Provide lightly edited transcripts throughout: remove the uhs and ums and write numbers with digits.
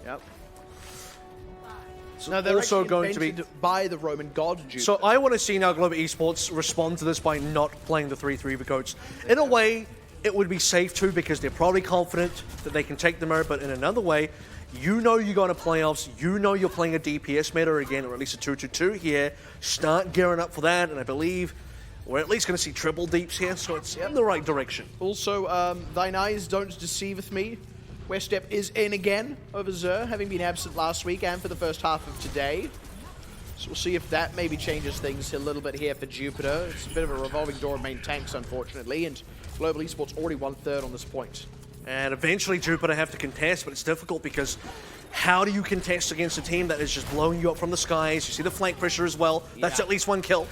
Yep. So No, they're also actually going to be invented by the Roman god Jupiter. So I want to see now Global Esports respond to this by not playing the 3-3 overcoats. In a way, it would be safe too because they're probably confident that they can take the mirror, but in another way, you know you're going to playoffs, you know you're playing a DPS meta again, or at least a 2-2-2 here. Start gearing up for that, and I believe we're at least going to see triple deeps here, so it's in the right direction. Also, thine eyes don't deceiveth me. Westep is in again over Zer, having been absent last week and for the first half of today. So we'll see if that maybe changes things a little bit here for Jupiter. It's a bit of a revolving door of main tanks, unfortunately, and Global Esports already 1/3 on this point. And eventually Jupiter have to contest, but it's difficult because how do you contest against a team that is just blowing you up from the skies? You see the flank pressure as well. That's at least one kill.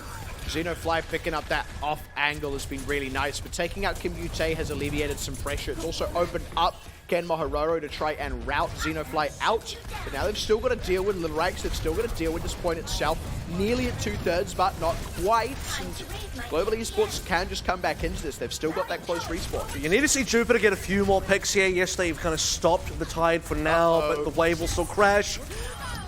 Xenofly picking up that off angle has been really nice, but taking out Kim Yute has alleviated some pressure. It's also opened up Ken Mahororo to try and route Xenofly out, but now they've still got to deal with Lirax, they've still got to deal with this point itself, nearly at 2/3, but not quite, and Global Esports can just come back into this. They've still got that close respawn. You need to see Jupiter get a few more picks here. Yes, they've kind of stopped the tide for now, but the wave will still crash.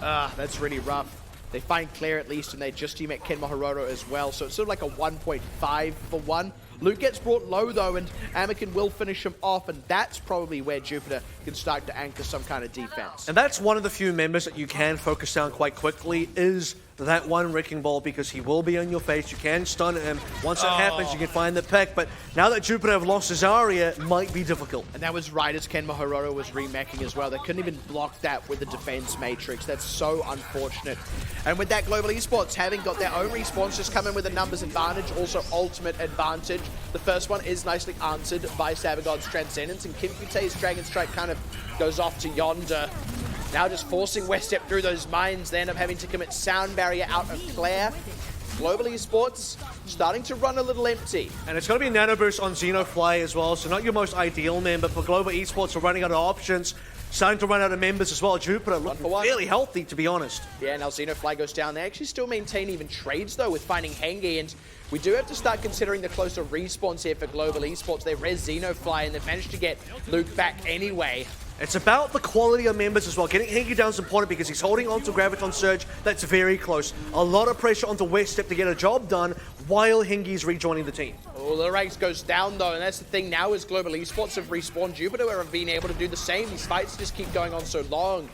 That's really rough. They find Claire at least, and they just team at Ken Mahororo as well, so it's sort of like a 1.5 for 1. Luke gets brought low though, and Anakin will finish him off, and that's probably where Jupiter can start to anchor some kind of defense. And that's one of the few members that you can focus down quite quickly is that one Wrecking Ball, because he will be on your face. You can stun him. Once that happens, you can find the pick, but now that Jupiter have lost his Zarya, it might be difficult. And that was right as Ken Mahororo was remacking as well. They couldn't even block that with the defense matrix. That's so unfortunate. And with that, Global Esports having got their own respawns, just come in with a numbers advantage, also ultimate advantage. The first one is nicely answered by Sabagod's Transcendence, and Kim Yute's Dragon Strike kind of goes off to yonder. Now just forcing Westep through those mines. They end up having to commit Sound Barrier out of Claire. Global Esports starting to run a little empty. And it's going to be Nano Boost on Xenofly as well, so not your most ideal member for Global Esports are running out of options. Starting to run out of members as well. Jupiter looking fairly healthy, to be honest. Yeah, now Xenofly goes down. They actually still maintain even trades, though, with finding Hengi, and we do have to start considering the closer respawns here for Global Esports. They res Xenofly, and they've managed to get Luke back anyway. It's about the quality of members as well. Getting Hengi down is important because he's holding on to Graviton Surge. That's very close. A lot of pressure onto Westep to get a job done while Hengi's rejoining the team. Oh, the ranks goes down though, and that's the thing now is Global Esports have respawned Jupiter have been able to do the same. These fights just keep going on so long.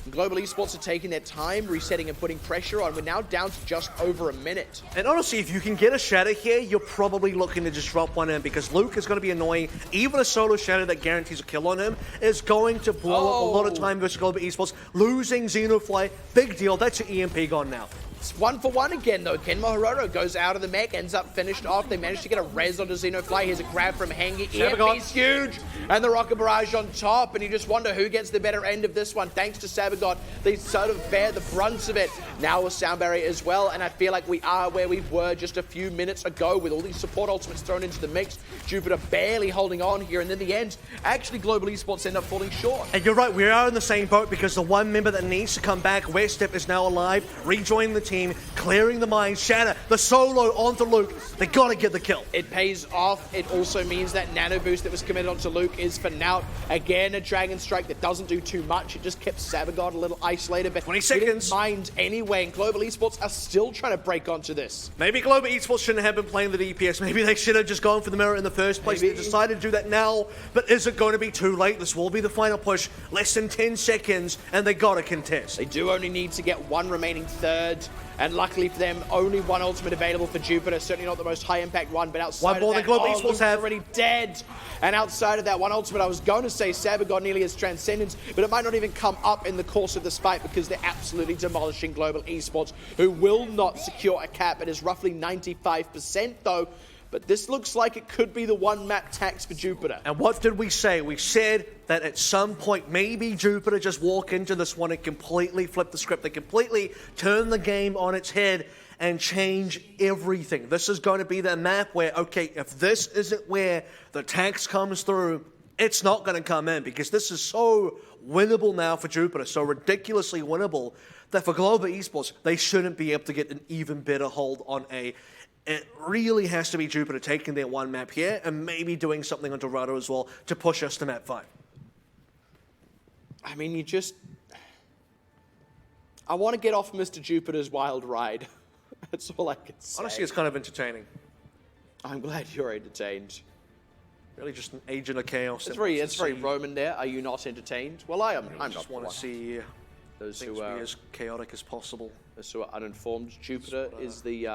And Global Esports are taking their time, resetting and putting pressure on. We're now down to just over a minute. And honestly, if you can get a Shatter here, you're probably looking to just drop one in because Luke is going to be annoying. Even a solo Shatter that guarantees a kill on him is going to blow up a lot of time versus Global Esports. Losing Xenofly, big deal. That's your EMP gone now. It's 1 for 1 again, though. Ken Mahororo goes out of the mech, ends up finished off. They managed to get a res onto Xenofly. Here's a grab from Hengi. EMP's huge. And the Rocket Barrage on top. And you just wonder who gets the better end of this one. Thanks to Sabagod, they sort of bear the brunt of it. Now with Sound Barrier as well. And I feel like we are where we were just a few minutes ago with all these support ultimates thrown into the mix. Jupiter barely holding on here. And in the end, actually Global Esports end up falling short. And you're right, we are in the same boat because the one member that needs to come back, Westep, is now alive, rejoining the team, clearing the mines. Shatter, the solo onto Luke. They got to get the kill. It pays off. It also means that Nano Boost that was committed onto Luke is for now. Again, a Dragon Strike that doesn't do too much. It just kept Sabagod a little isolated, but 20 seconds. Mined anyway, and Global Esports are still trying to break onto this. Maybe Global Esports shouldn't have been playing the DPS. Maybe they should have just gone for the mirror in the first place. They decided to do that now, but is it going to be too late? This will be the final push. Less than 10 seconds, and they got to contest. They do only need to get one remaining third. And luckily for them, only one ultimate available for Jupiter. Certainly not the most high impact one, but outside one more of that, than Global Esports have. Already dead. And outside of that one ultimate, I was going to say Sabagod nearly has Transcendence, but it might not even come up in the course of this fight because they're absolutely demolishing Global Esports, who will not secure a cap. It is roughly 95% though. But this looks like it could be the one map tax for Jupiter. And what did we say? We said that at some point, maybe Jupiter just walk into this one and completely flip the script. They completely turn the game on its head and change everything. This is going to be the map where, okay, if this isn't where the tax comes through, it's not going to come in because this is so winnable now for Jupiter, so ridiculously winnable that for Global Esports, they shouldn't be able to get an even better hold on A. It really has to be Jupiter taking their one map here and maybe doing something on Dorado as well to push us to map 5. I mean, you just... I want to get off Mr. Jupiter's wild ride. That's all I can say. Honestly, it's kind of entertaining. I'm glad you're entertained. Really just an agent of chaos. It's very Roman there. Are you not entertained? Well, I am. I'm just not. want to see those things who be are as chaotic as possible. those who are uninformed. Jupiter is the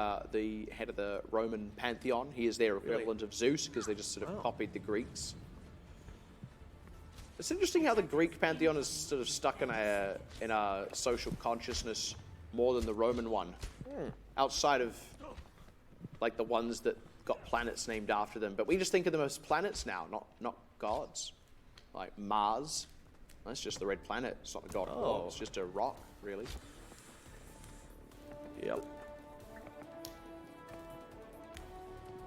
head of the Roman pantheon. He is their equivalent of Zeus because they just sort of copied the Greeks. It's interesting how the Greek pantheon is sort of stuck in a social consciousness more than the Roman one. Outside of like the ones that got planets named after them, but we just think of them as planets now, not gods. Like Mars, that's just the red planet. It's not a god. Oh, it's just a rock, really. Yep.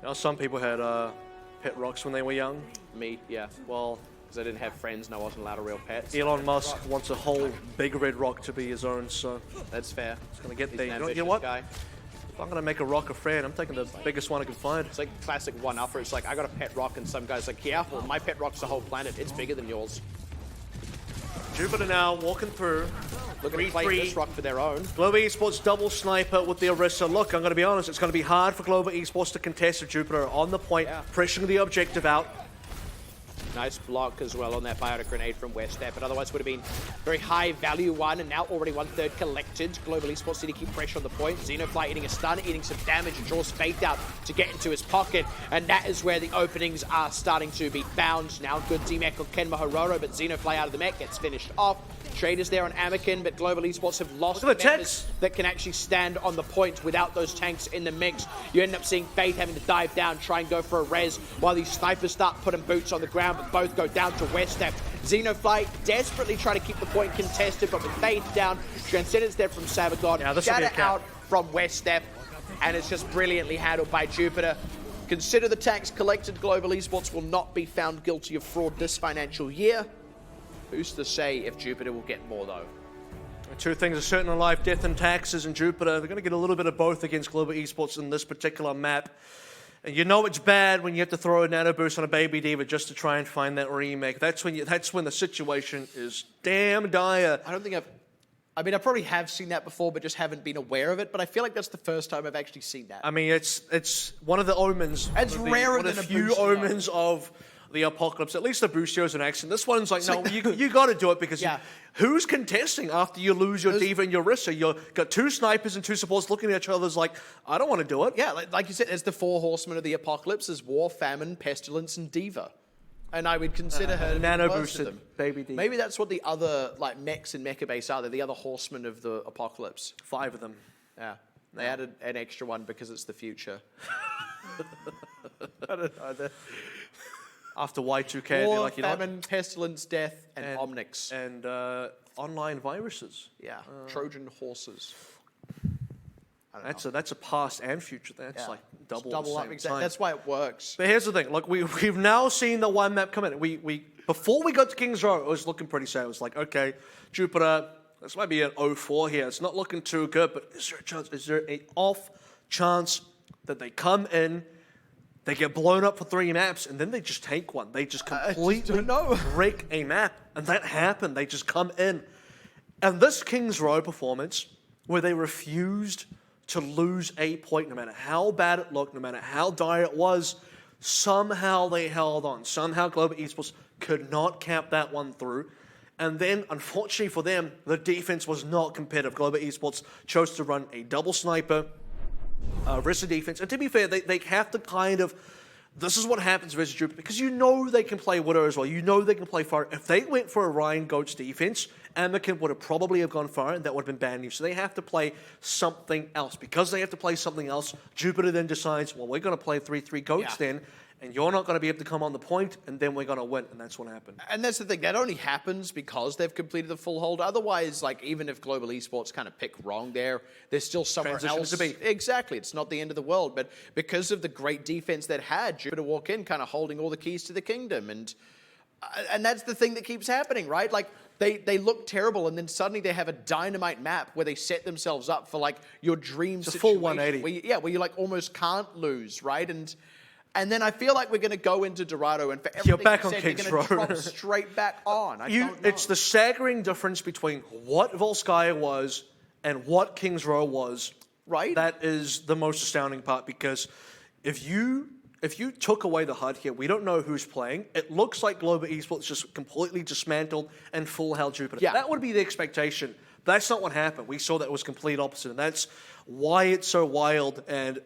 You know, some people had pet rocks when they were young. Me, yeah. Well, because I didn't have friends and I wasn't allowed a real pet. So Elon Musk wants a whole big red rock to be his own, so that's fair. it's gonna get He's there. an You know ambitious what? guy. If I'm gonna make a rock a friend, I'm taking the biggest one I can find. It's like classic one-upper. It's like, I got a pet rock, and some guy's like, yeah, well, my pet rock's the whole planet. It's bigger than yours. Jupiter now walking through. Looking to claim this rock for their own. Global Esports double sniper with the Orisa. Look, I'm going to be honest, it's going to be hard for Global Esports to contest with Jupiter on the point, pressuring the objective out. Nice block as well on that biotic grenade from Westep, but otherwise would have been very high value one, and now already 1/3 collected. Global Esports need to keep pressure on the point. Xenofly eating a stun, eating some damage, and draws Faith out to get into his pocket, and that is where the openings are starting to be found. Now good D-Mech on Kenma Hororo, but Xenofly out of the mech gets finished off. Traders there on Anakin, but Global Esports have lost Look at the members tanks that can actually stand on the point without those tanks in the mix. You end up seeing Faith having to dive down, try and go for a res, while these snipers start putting boots on the ground, but both go down to Westep. Xenofly desperately trying to keep the point contested, but with Faith down, Transcendence there from Sabagon, Shatter out from Westep, and it's just brilliantly handled by Jupiter. Consider the tax collected. Global Esports will not be found guilty of fraud this financial year. Who's to say if Jupiter will get more, though? Two things are certain in life, death and taxes, and Jupiter. They're going to get a little bit of both against Global Esports in this particular map. And you know it's bad when you have to throw a nano boost on a baby diva just to try and find that remake. That's when the situation is damn dire. I don't think I mean, I probably have seen that before, but just haven't been aware of it. But I feel like that's the first time I've actually seen that. I mean, it's one of the omens. It's rarer than a few Busio. omens of the apocalypse. At least the Busio's an accent. This one's like, no, you got to do it because who's contesting after you lose your diva and your Orisa? You've got two snipers and two supports looking at each other like, I don't want to do it. Yeah, like you said, there's the four horsemen of the apocalypse. There's war, famine, pestilence, and diva. And I would consider her nano worst boosted of them. baby diva. Maybe that's what the other like mechs and mecha base are. They're the other horsemen of the apocalypse. 5 of them. Yeah. They added an extra one because it's the future. I don't know. After Y2K, War, they're like, famine, pestilence, death, and omnics. And online viruses. Yeah, Trojan horses. That's a past and future. That's like double up. Exactly. That's why it works. But here's the thing: like we've now seen the one map come in. We before we got to Kings Row, it was looking pretty sad. It was like, okay, Jupiter, this might be an 0-4 here. It's not looking too good. But is there a chance? Is there an off chance that they come in? They get blown up for 3 maps, and then they just take one. They just completely break a map. And that happened. They just come in. And this Kings Row performance, where they refused to lose a point, no matter how bad it looked, no matter how dire it was, somehow they held on. Somehow Global Esports could not cap that one through. And then, unfortunately for them, the defense was not competitive. Global Esports chose to run a double sniper, Orisa defense. And to be fair, they have to kind of... This is what happens versus Jupiter, because you know they can play Widow as well. You know they can play fire. If they went for a Ryan Goats defense, Anakin would have probably have gone fire, and that would have been bad news. So they have to play something else. Because they have to play something else, Jupiter then decides, well, we're going to play 3-3 Goats then, and you're not going to be able to come on the point, and then we're going to win, and that's what happened. And that's the thing. That only happens because they've completed the full hold. Otherwise, like, even if Global Esports kind of pick wrong there, there's still somewhere else to be. Exactly. It's not the end of the world. But because of the great defense that had, Jupiter walk in kind of holding all the keys to the kingdom. And that's the thing that keeps happening, right? Like, they look terrible, and then suddenly they have a dynamite map where they set themselves up for, like, your dream It's a situation. full 180. Where you, like, almost can't lose, right? And then I feel like we're going to go into Dorado, and for everything You're back on said, Kings you're going to Row. drop straight back on. I don't know. It's the staggering difference between what Volskaya was and what King's Row was, Right. that is the most astounding part, because if you took away the HUD here, we don't know who's playing. It looks like Global Esports just completely dismantled and full held Jupiter. Yeah. That would be the expectation. That's not what happened. We saw that it was complete opposite, and that's why it's so wild and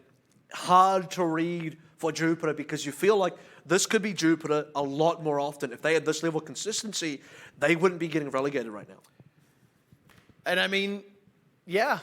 hard to read for Jupiter, because you feel like this could be Jupiter a lot more often. If they had this level of consistency, they wouldn't be getting relegated right now. And I mean, yeah,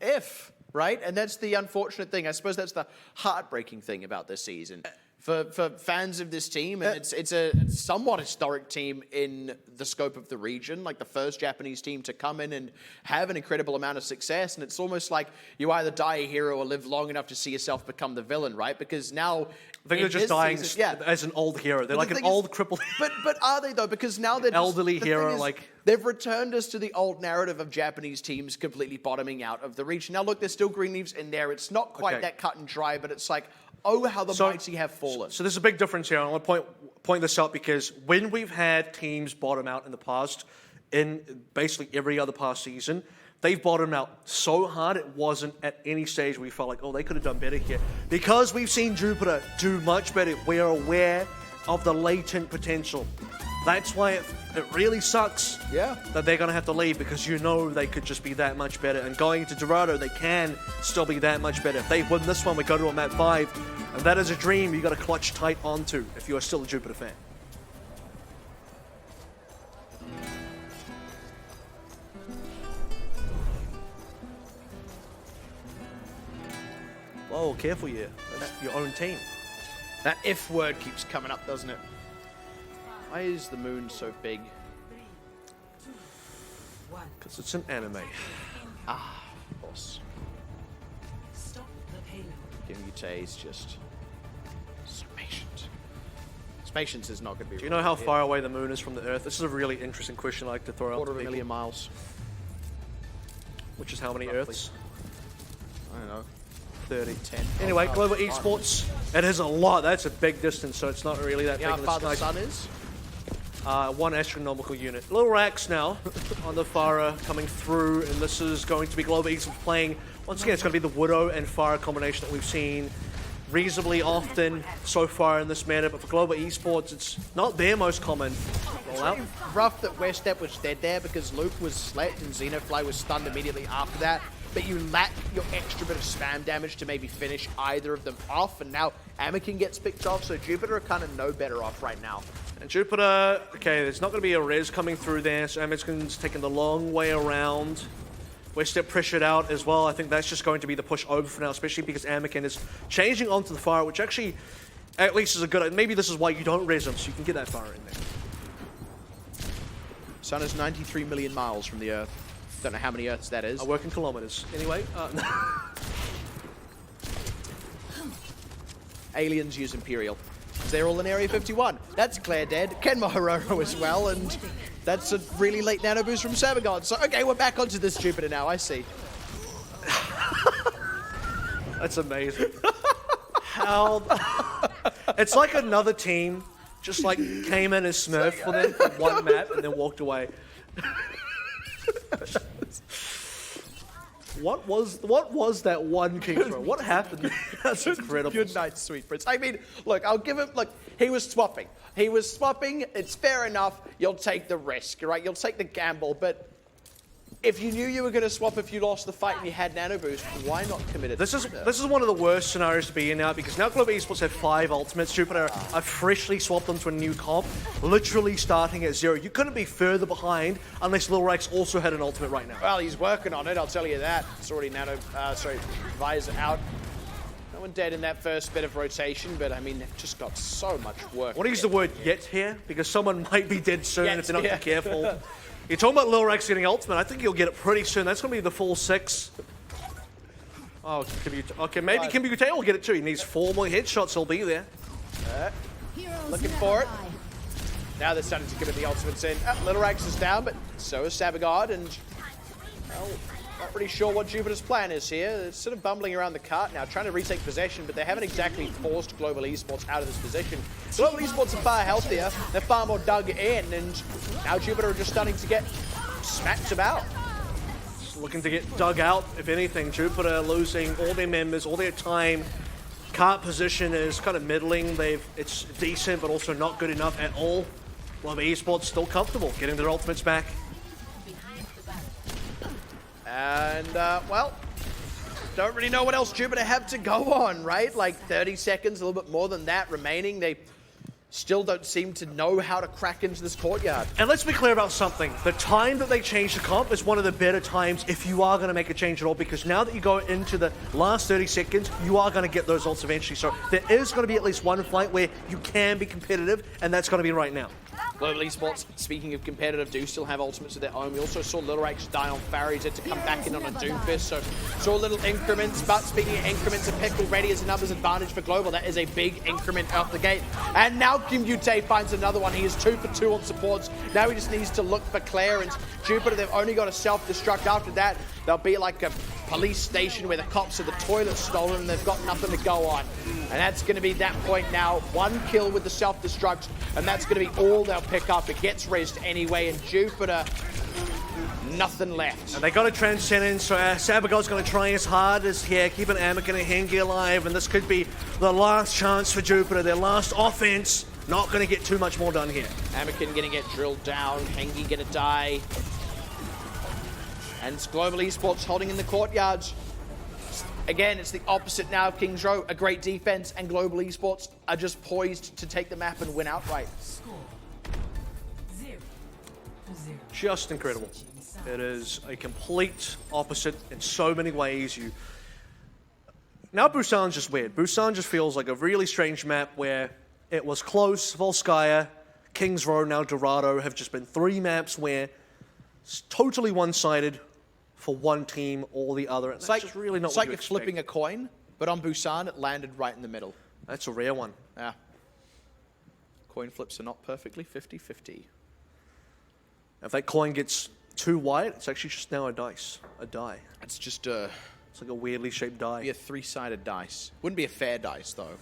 if, right? And that's the unfortunate thing. I suppose that's the heartbreaking thing about this season. For fans of this team, and it's a somewhat historic team in the scope of the region, like the first Japanese team to come in and have an incredible amount of success, and it's almost like you either die a hero or live long enough to see yourself become the villain, right? Because now... I think they're just dying as an old hero. They're like an old crippled... But are they, though? Because now they're elderly hero, like... They've returned us to the old narrative of Japanese teams completely bottoming out of the region. Now, look, there's still green leaves in there. It's not quite that cut and dry, but it's like, oh, how the mighty have fallen. So there's a big difference here. I want to point this out, because when we've had teams bottom out in the past, in basically every other past season, they've bottomed out so hard it wasn't at any stage we felt like, oh, they could have done better here. Because we've seen Jupiter do much better, we're aware of the latent potential. That's why it really sucks that they're going to have to leave, because you know they could just be that much better. And going into Dorado, they can still be that much better. If they win this one, we go to a map 5. And that is a dream you got to clutch tight onto if you are still a Jupiter fan. Whoa, careful here. That's your own team. that if word keeps coming up, doesn't it? Why is the moon so big? Because it's an anime. Ah, of course. Gimute is just so patient. His patience is not going to be. Do you know how far away the moon is from the Earth? This is a really interesting question I'd like to throw out. 250,000 miles. Which is how many Roughly. Earths? I don't know. 30, 10. Anyway, Global Esports. It is a lot. That's a big distance, so it's not really that big. How far the sun is? 1 astronomical unit. Little Rax now on the Farah coming through, and this is going to be Global Esports playing. Once again, it's going to be the Widow and Farah combination that we've seen reasonably often so far in this meta, but for Global Esports, it's not their most common rollout. Rough that Westep was dead there because Luke was slept and Xenofly was stunned immediately after that, but you lack your extra bit of spam damage to maybe finish either of them off, and now Anakin gets picked off, so Jupiter are kind of no better off right now. And Jupiter, okay, there's not going to be a res coming through there, so Anakin's taking the long way around. Westep pressured out as well. I think that's just going to be the push over for now, especially because Anakin is changing onto the fire, which actually at least is a good... Maybe this is why you don't res him, so you can get that fire in there. Sun is 93 million miles from the Earth. Don't know how many Earths that is. I work in kilometers. Anyway. Aliens use Imperial. They're all in Area 51. That's Claire dead. Kenma Hororo as well, and that's a really late nano boost from Sabagod. So, okay, we're back onto this Jupiter now, I see. That's amazing. How... It's like another team just like came in as Smurf for them for one map and then walked away. What was that one King's Row? What happened? That's incredible. Good night, sweet prince. I mean, look, I'll give him, look, he was swapping. He was swapping, it's fair enough. You'll take the risk, right? You'll take the gamble, but if you knew you were going to swap if you lost the fight and you had nano boost, why not commit it? This is one of the worst scenarios to be in now, because now Global Esports have 5 ultimates. Jupiter are freshly swapped onto a new comp, literally starting at 0. You couldn't be further behind unless Lil Rex also had an ultimate right now. Well, he's working on it, I'll tell you that. It's already Visor out. No one dead in that first bit of rotation, but I mean, they've just got so much work. I want to use the word yet here, because someone might be dead soon if they're not too careful. You're talking about Lil Rex getting ultimate. I think he'll get it pretty soon. That's going to be the full 6. Oh, okay, maybe Kimbute will get it too. He needs 4 more headshots. He'll be there. Looking for it. Now they're starting to commit the ultimates in. Little Rex is down, but so is Sabagod, and well, not really sure what Jupiter's plan is here. They're sort of bumbling around the cart now, trying to retake possession, but they haven't exactly forced Global Esports out of this position. Global Esports are far healthier, they're far more dug in, and now Jupiter are just starting to get smacked about. looking to get dug out, if anything. Jupiter losing all their members, all their time. Cart position is kind of middling. It's decent, but also not good enough at all. Well, the Esports still comfortable getting their ultimates back. And, well, don't really know what else Jupiter have to go on, right? Like 30 seconds, a little bit more than that remaining. They still don't seem to know how to crack into this courtyard. And let's be clear about something. The time that they changed the comp is one of the better times if you are going to make a change at all, because now that you go into the last 30 seconds, you are going to get those ults eventually. So there is going to be at least one fight where you can be competitive, and that's going to be right now. Global Esports, speaking of competitive, do still have ultimates of their own. We also saw Little X die on Farry's had to come back in on a Doomfist, so saw little increments. But speaking of increments, a pick already is a numbers advantage for Global. That is a big increment out the gate. And now Kim Yute finds another one. He is 2 for 2 on supports. Now he just needs to look for clearance. Jupiter, they've only got a self-destruct. After that, they'll be like a police station where the cops have the toilet stolen and they've got nothing to go on. And that's going to be that point now. 1 kill with the self-destruct, and that's going to be all they'll pick up. It gets raised anyway, and Jupiter, nothing left. And they got a Transcendence, so Sabago's going to try as hard as here, keeping Anakin and Hengi alive, and this could be the last chance for Jupiter, their last offense. Not going to get too much more done here. Anakin going to get drilled down, Hengi going to die. And it's Global Esports holding in the courtyards. Again, it's the opposite now of Kings Row. A great defense, and Global Esports are just poised to take the map and win outright. Just incredible. It is a complete opposite in so many ways. Now Busan's just weird. Busan just feels like a really strange map where it was close. Volskaya, Kings Row, now Dorado have just been 3 maps where it's totally one-sided for one team or the other. And It's that's like, just really not it's what like you you're expect. flipping a coin, but on Busan, it landed right in the middle. That's a rare one. Yeah. Coin flips are not perfectly 50-50. If that coin gets too wide, it's actually just now a dice. A die. It's just a... It's like a weirdly shaped die. be a 3-sided dice. Wouldn't be a fair dice, though.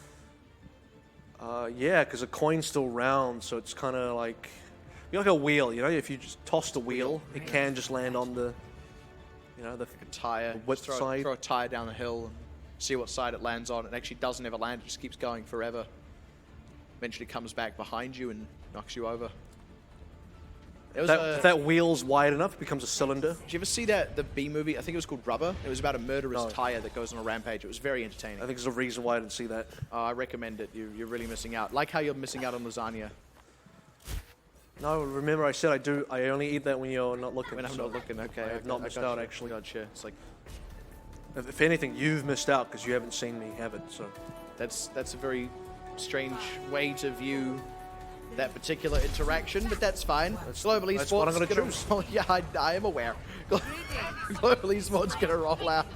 Yeah, because a coin's still round, so it's kind of like... You're like a wheel, you know? If you just toss the wheel, it can just land on the... You know, the Tire. width Just side. throw a tire down the hill and see what side it lands on. It actually doesn't ever land. It just keeps going forever. Eventually comes back behind you and knocks you over. There was If that wheel's wide enough, it becomes a cylinder. Did you ever see the B movie? I think it was called Rubber. It was about a murderous tire that goes on a rampage. It was very entertaining. I think there's a reason why I didn't see that. I recommend it. You're really missing out. Like how you're missing out on lasagna. No, remember I said I only eat that when you're not looking. When I'm so not looking, okay. I have not missed out, actually. Gotcha. It's like If anything, you've missed out because you haven't seen me have it. So that's a very strange way to view that particular interaction, but that's fine. Global Esports. That's what I'm going to choose. Yeah, I am aware. Global Esports going to roll out.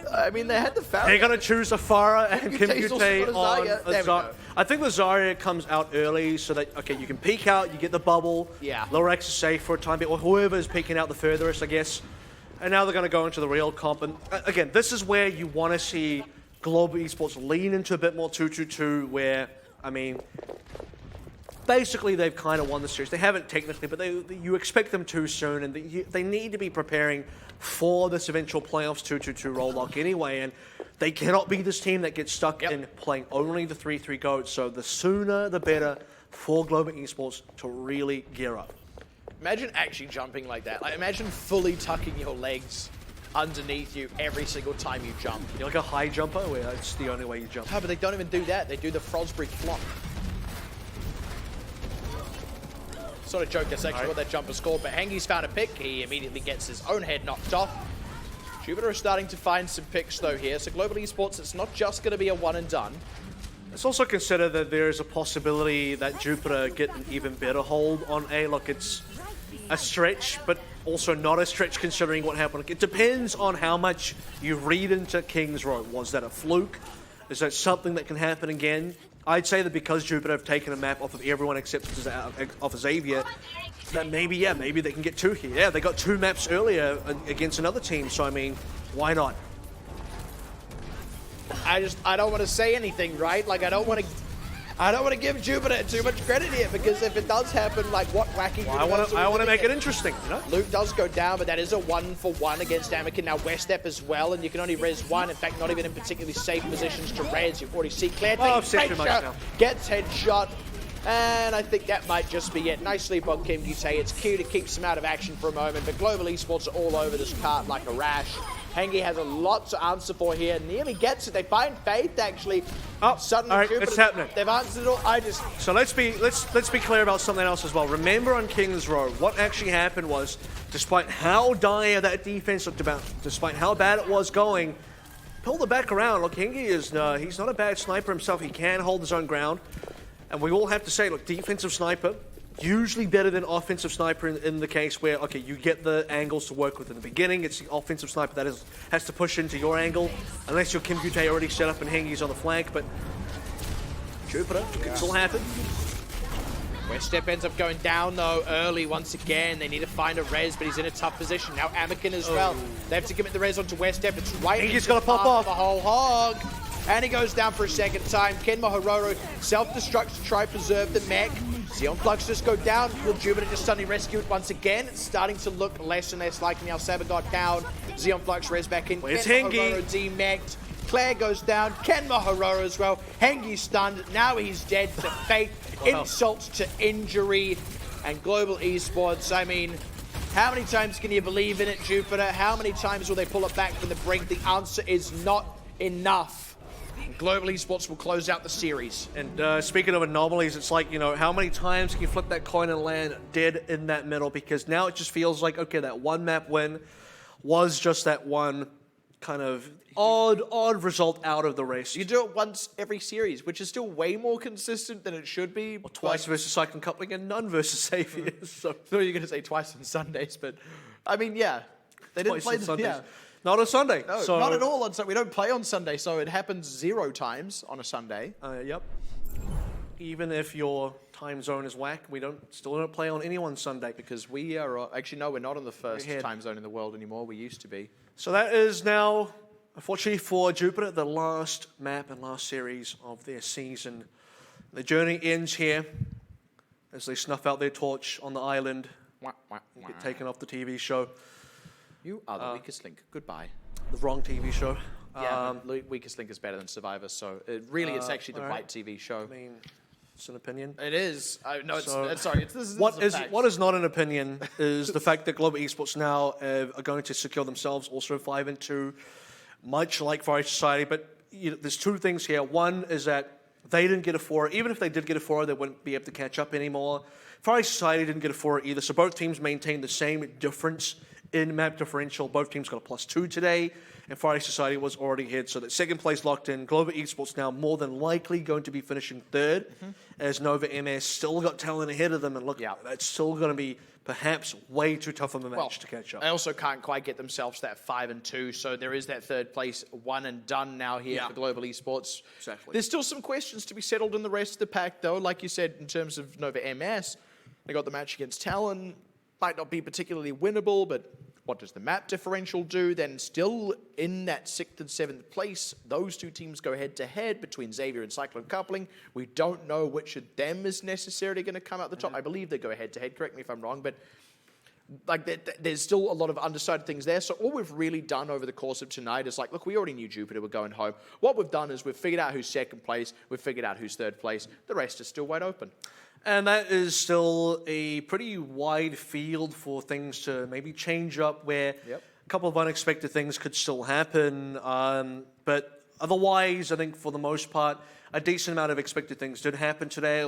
I mean, they had the Farah. they're going to choose a Farah and Kim Yute's also Yute got a on Zarya. a There we Zarya. go. I think the Zarya comes out early so that, okay, you can peek out, you get the bubble. Yeah. Lorex is safe for a time, or whoever is peeking out the furthest, I guess. And now they're going to go into the real comp. And again, this is where you want to see Global Esports lean into a bit more 2-2-2, where, I mean, basically they've kind of won the series. They haven't technically, but you expect them to soon, and they need to be preparing for this eventual playoffs 2-2-2 roll lock anyway. And they cannot be this team that gets stuck in playing only the 3-3 goats. So the sooner the better for Global Esports to really gear up. Imagine actually jumping like that. Like, imagine fully tucking your legs underneath you every single time you jump. You're like a high jumper where it's the only way you jump. No, but they don't even do that. They do the Frosbury flop. Sort of joke that's actually what that jumper scored, but Hengi's found a pick. He immediately gets his own head knocked off. Jupiter is starting to find some picks though here, so Global Esports, it's not just going to be a one and done. Let's also consider that there is a possibility that Jupiter get an even better hold on A. Look, it's a stretch, but also not a stretch considering what happened. It depends on how much you read into Kings Row. Was that a fluke? Is that something that can happen again? I'd say that because Jupiter have taken a map off of everyone except off of Xavier, that maybe they can get 2 here. Yeah, they got 2 maps earlier against another team, so I mean, why not? I don't want to say anything, right? Like, I don't want to I don't want to give Jupiter too much credit here, because if it does happen, like, what wacky... Well, I want to make it interesting, you know? Luke does go down, but that is a 1-for-1 against Anakin. Now, Westep as well, and you can only res one. In fact, not even in particularly safe positions to res. You've already seen Claire takes pressure, gets headshot, and I think that might just be it. Nice sleep on Kim Gute. It's Q to keep him out of action for a moment, but Global Esports are all over this cart like a rash. Hengi has a lot to answer for here. Nearly gets it. They find Faith, actually. Oh, suddenly, all right, it's happening. They've answered it all. So let's be clear about something else as well. Remember on King's Row, what actually happened was, despite how dire that defense looked about, despite how bad it was going, pulled it back around. Look, Hengi is he's not a bad sniper himself. He can hold his own ground, and we all have to say, look, defensive sniper. Usually better than offensive sniper in the case where, okay, you get the angles to work with in the beginning. It's the offensive sniper that has to push into your angle, unless your Kim Gute already set up and Hengi's on the flank, but Jupiter, it can still happen. Westep ends up going down, though, early once again. They need to find a res, but he's in a tough position. Now Anakin as well. They have to commit the res onto Westep. It's right Hengi's got to pop off. The whole hog. And he goes down for a second time. Kenma Hororo self-destructs to try preserve the mech. Xeon Flux just go down. Will Jupiter just suddenly rescue it once again? It's starting to look less and less like now. Saber got down. Xeon Flux res back in. Where's Kenma Hengi? Hororo demeched. Claire goes down. Kenma Hororo as well. Hengi stunned. Now he's dead to fate. Insults to injury. And Global Esports, I mean, how many times can you believe in it, Jupiter? How many times will they pull it back from the brink? The answer is not enough. Global Esports will close out the series. And speaking of anomalies, it's like, you know, how many times can you flip that coin and land dead in that middle? Because now it just feels like, okay, that one map win was just that one kind of odd result out of the race. You do it once every series, which is still way more consistent than it should be. Or twice versus Cyclone Coupling and none versus Saviors. So I thought you were going to say twice on Sundays, but I mean, yeah. They didn't play Sundays. Yeah. Not on Sunday. No, so, not at all on Sunday. We don't play on Sunday, so it happens 0 times on a Sunday. Yep. Even if your time zone is whack, we still don't play on anyone's Sunday. Because we are, actually no, we're not on the first time zone in the world anymore. We used to be. So that is now, unfortunately for Jupiter, the last map and last series of their season. The journey ends here as they snuff out their torch on the island and get taken off the TV show. You are the weakest link. Goodbye. The wrong TV show. Yeah, Weakest Link is better than Survivor, so it's actually the right TV show. I mean, it's an opinion. It is. No, sorry. This What is not an opinion is the fact that Global Esports now are going to secure themselves also 5-2, much like Fire Society. But there's two things here. One is that they didn't get a 4. Even if they did get a 4, they wouldn't be able to catch up anymore. Fire Society didn't get a 4 either, so both teams maintained the same difference in map differential. Both teams got a +2 today, and Friday Society was already ahead, so that second place locked in. Global Esports now more than likely going to be finishing third, as Nova MS still got talent ahead of them, and look, that's still going to be perhaps way too tough of a match to catch up. They also can't quite get themselves that 5-2, so there is that third place one and done now here for Global Esports. Exactly. There's still some questions to be settled in the rest of the pack, though. Like you said, in terms of Nova MS, they got the match against Talon. Might not be particularly winnable, but what does the map differential do? Then still in that 6th and 7th place, those two teams go head-to-head between Xavier and Cyclone Coupling. We don't know which of them is necessarily going to come out the top. I believe they go head-to-head, correct me if I'm wrong, but like there's still a lot of undecided things there. So all we've really done over the course of tonight is like, look, we already knew Jupiter were going home. What we've done is we've figured out who's 2nd place, we've figured out who's 3rd place. The rest is still wide open. And that is still a pretty wide field for things to maybe change up, where a couple of unexpected things could still happen. But otherwise, I think for the most part, a decent amount of expected things did happen today.